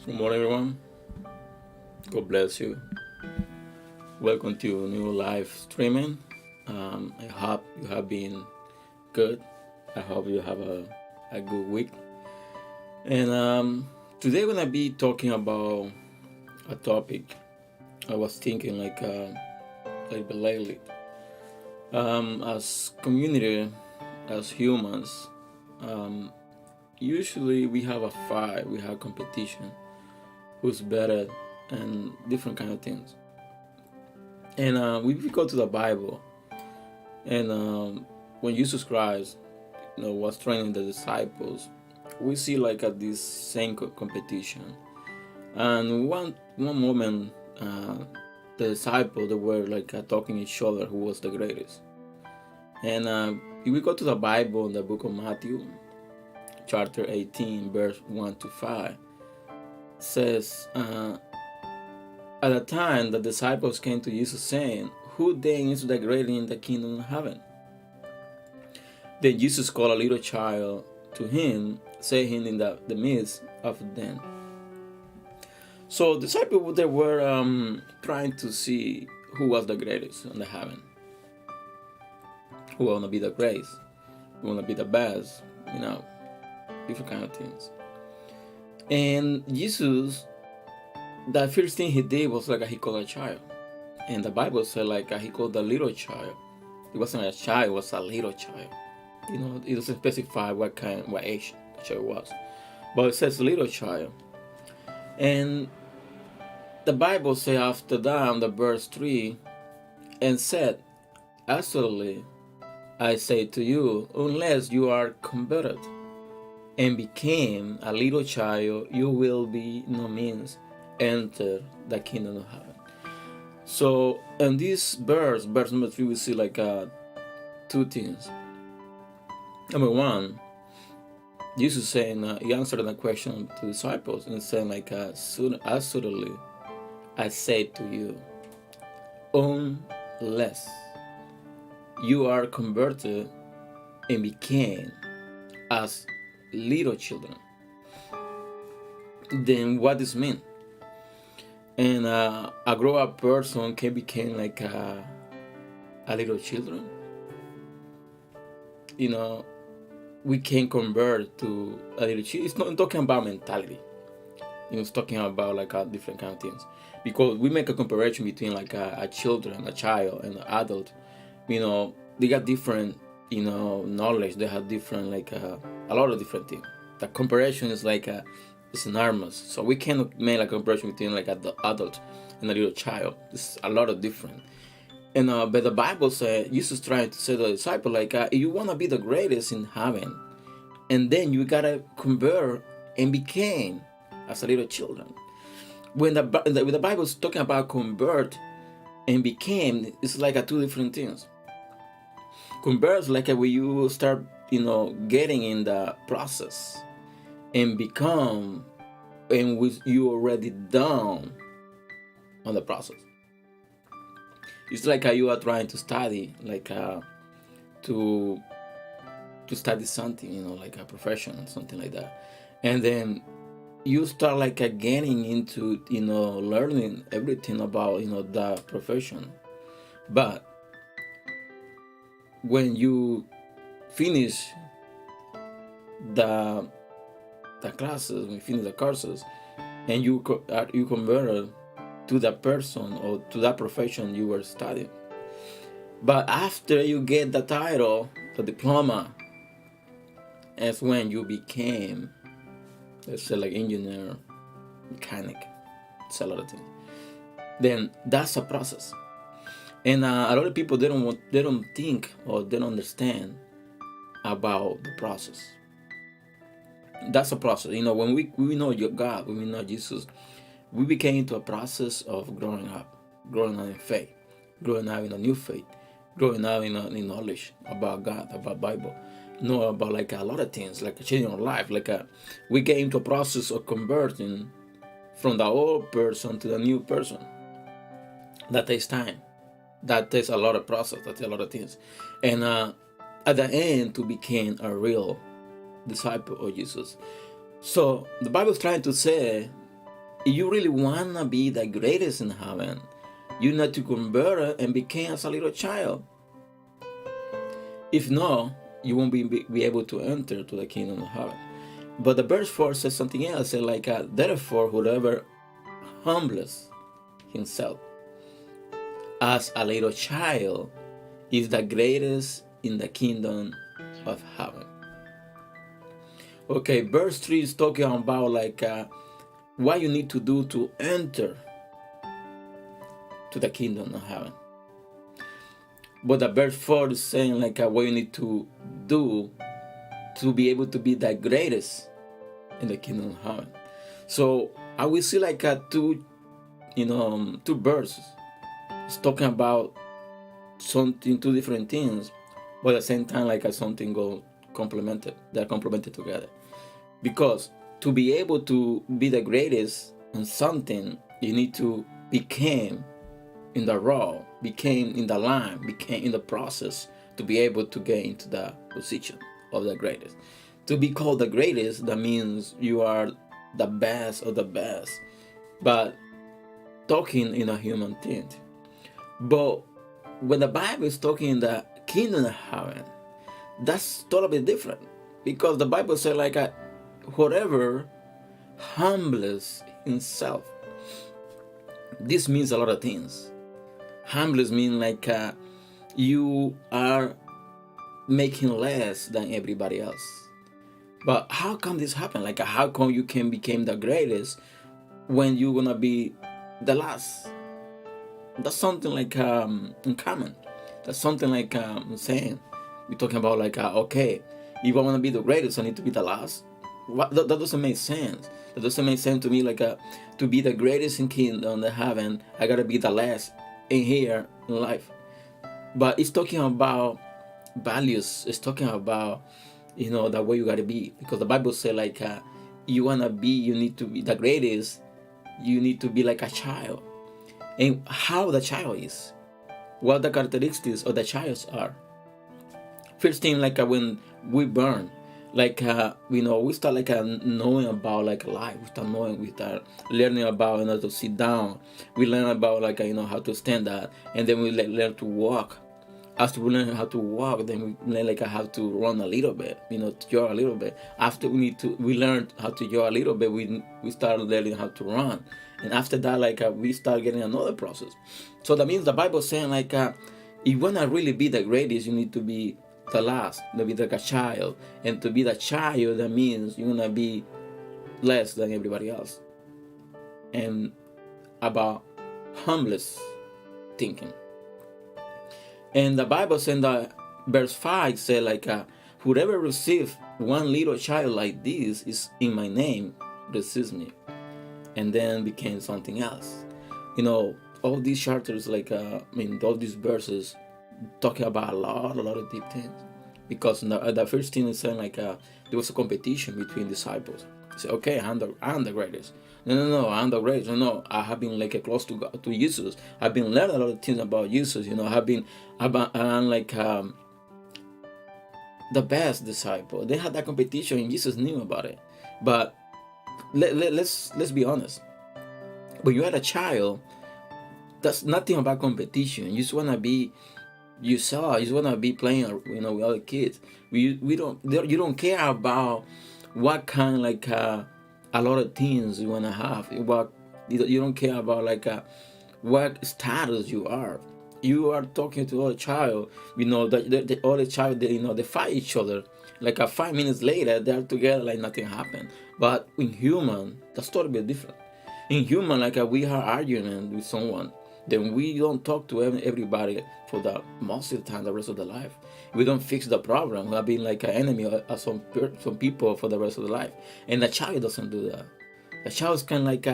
Good morning, everyone. God bless you. Welcome to new live streaming. I hope you have been good. I hope you have a good week. And today, we're gonna be talking about a topic I was thinking like lately. As community, as humans, um, usually we have a fight, we have competition, who's better, and different kind of things. And we go to the Bible, and when Jesus Christ, was training the disciples, we see like at this same competition. And one moment, the disciples they were like talking each other who was the greatest. And if we go to the Bible in the book of Matthew, chapter 18, verse 1 to 5, says, at the time the disciples came to Jesus saying, "Who then is the greatest in the kingdom of heaven?" Then Jesus called a little child to him, set him in the midst of them. So the disciples they were trying to see who was the greatest in the heaven. Who wanna be the greatest? Who wanna be the best? Different kind of things. And Jesus, the first thing he did was like he called a child. And the Bible said like he called the little child. It wasn't a child, it was a little child. It doesn't specify what age the child was. But it says little child. And the Bible says after that, the verse 3, and said, "Absolutely, I say to you, unless you are converted and became a little child, you will be no means enter the kingdom of heaven." So in this verse number 3, we see like two things. Number one, Jesus saying he answered the question to the disciples and saying like absolutely I say to you, unless you are converted and became as little children, then what does mean? And a grown-up person can become like a little children. We can convert to a little child. It's not talking about mentality. It's talking about like different kind of things. Because we make a comparison between like a child, and an adult. They got different, knowledge. They have different like a lot of different things. The comparison is like it's enormous. So we cannot make a comparison between like an adult and a little child. It's a lot of different. And but the Bible says Jesus trying to say to the disciple like you want to be the greatest in heaven, and then you gotta convert and became as a little children. When the Bible is talking about convert and became, it's like two different things. Convert is like when you start getting in the process, and become and with you already done on the process. It's like you are trying to study, like to study something, like a profession, something like that, and then you start like getting into learning everything about the profession. But when you finish the classes, when you finish the courses, and you convert to that person or to that profession you were studying. But after you get the title, the diploma, that's when you became, let's say, like engineer, mechanic. It's a lot of things. Then that's a process, and a lot of people they don't think or they don't understand about the process. That's a process. When we know your God, when we know Jesus, we became into a process of growing up in faith, growing up in a new faith, growing up in knowledge about God, about Bible, about like a lot of things, like changing our life. We get into a process of converting from the old person to the new person. That takes time. That takes a lot of process. That takes a lot of things. And at the end, to become a real disciple of Jesus. So the Bible is trying to say if you really wanna be the greatest in heaven, you need to convert and become as a little child. If not, you won't be able to enter to the kingdom of heaven. But the verse 4 says something else, says like, therefore, whoever humbles himself as a little child is the greatest in the kingdom of heaven. Okay, verse 3 is talking about like what you need to do to enter to the kingdom of heaven. But the verse 4 is saying like what you need to do to be able to be the greatest in the kingdom of heaven. So I will see like two verses. It's talking about something, two different things, but at the same time like something go complemented. They're complemented together. Because to be able to be the greatest in something, you need to become in the role, became in the line, became in the process to be able to get into the position of the greatest. To be called the greatest, that means you are the best of the best, but talking in a human thing. But when the Bible is talking in the kingdom of heaven, that's totally different, because the Bible says like whoever humbles himself. This means a lot of things. Humbles mean like you are making less than everybody else. But how come this happen? Like how come you can become the greatest when you're gonna be the last? That's something like uncommon. That's something like saying we're talking about like okay, if I want to be the greatest, I need to be the last. That doesn't make sense. That doesn't make sense to me. Like to be the greatest in kingdom of heaven, I gotta be the last in here in life. But it's talking about values. It's talking about the way you gotta be, because the Bible says like you wanna be, you need to be the greatest. You need to be like a child, and how the child is, what the characteristics of the child are. First thing, like when we burn, like we start like knowing about like life. We start learning about to sit down. We learn about like how to stand up, and then we learn to walk. After we learn how to walk, then we learn like how to run a little bit, to jog a little bit. After we learn how to jog a little bit, we start learning how to run, and after that, like we start getting another process. So that means the Bible is saying like if you wanna really be the greatest, you need to be the last, to be like a child, and to be the child, that means you're gonna be less than everybody else, and about humbless thinking. And the Bible said that verse 5 said like whoever receives one little child like this is in my name receives me, and then became something else. All these chapters like all these verses talking about a lot of deep things, because the first thing is saying like there was a competition between disciples. Say, okay, I'm the greatest. No, I'm the greatest. No, I have been like close to God, to Jesus. I've been learning a lot of things about Jesus. I'm like the best disciple. They had that competition, and Jesus knew about it. But let's be honest. When you had a child, that's nothing about competition. You just wanna be yourself. You just wanna be playing, with other kids. You don't care about what kind like a lot of things you wanna have. What you don't care about like what status you are. You are talking to a child. The other child, they fight each other. Like 5 minutes later, they're together like nothing happened. But in human, that's totally different. In human, like we have argument with someone, then we don't talk to everybody for the most of the time, the rest of the life. We don't fix the problem. We have been like an enemy of some people for the rest of the life. And the child doesn't do that. The child is kind of like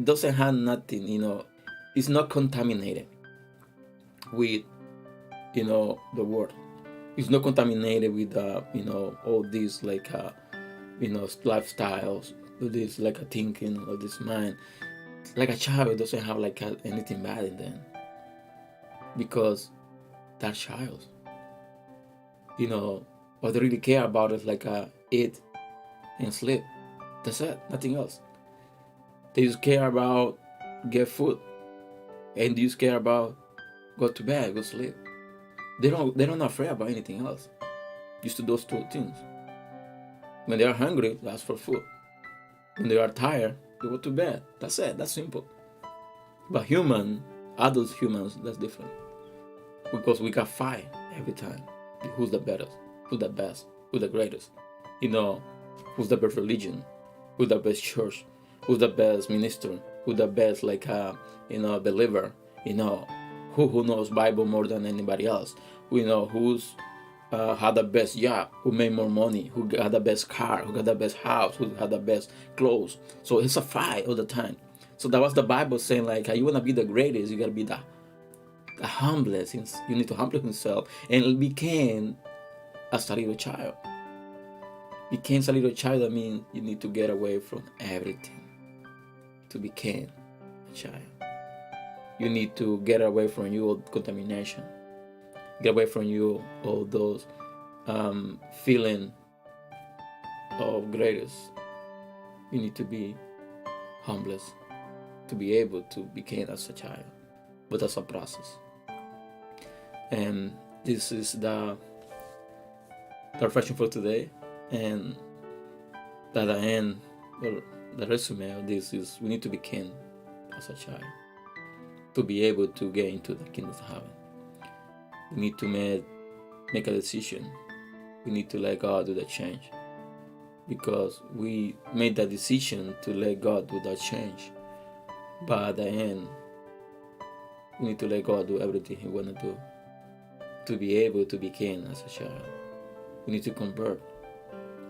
doesn't have nothing. It's not contaminated with the world. It's not contaminated with all these like lifestyles, this like a thinking of this mind. Like a child doesn't have like anything bad in them, because that child, what they really care about is like eat and sleep. That's it, nothing else. They just care about get food, and they just care about go to bed, go sleep. They're not afraid about anything else. Just to those two things. When they are hungry, they ask for food. When they are tired, they go to bed. That's it. That's simple. But adult humans, that's different. Because we can fight every time. Who's the better? Who's the best? Who's the greatest? Who's the best religion? Who's the best church? Who's the best minister? Who's the best believer? Who knows Bible more than anybody else? Who's had the best job, who made more money, who got the best car, who got the best house, who had the best clothes. So it's a fight all the time. So that was the Bible saying, like, you want to be the greatest, you got to be the humblest. You need to humble himself and became as a little child. Became a little child, that means you need to get away from everything to become a child. You need to get away from your contamination. Get away from you all those feeling of greatest. You need to be humblest to be able to become as a child. But that's a process. And this is the reflection for today. And at the end, well, the resume of this is we need to become as a child to be able to get into the kingdom of heaven. We need to make a decision. We need to let God do the change. Because we made that decision to let God do that change. But at the end, we need to let God do everything He wants to do to be able to become as a child. We need to convert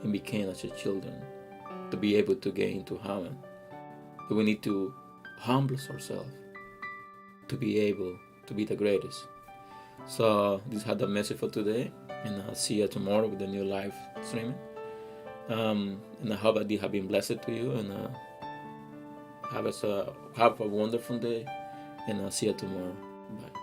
and become as a children to be able to get into heaven. We need to humble ourselves to be able to be the greatest. So this had the message for today, and I'll see you tomorrow with the new live streaming. And I hope that they have been blessed to you, and have a wonderful day, and I'll see you tomorrow. Bye.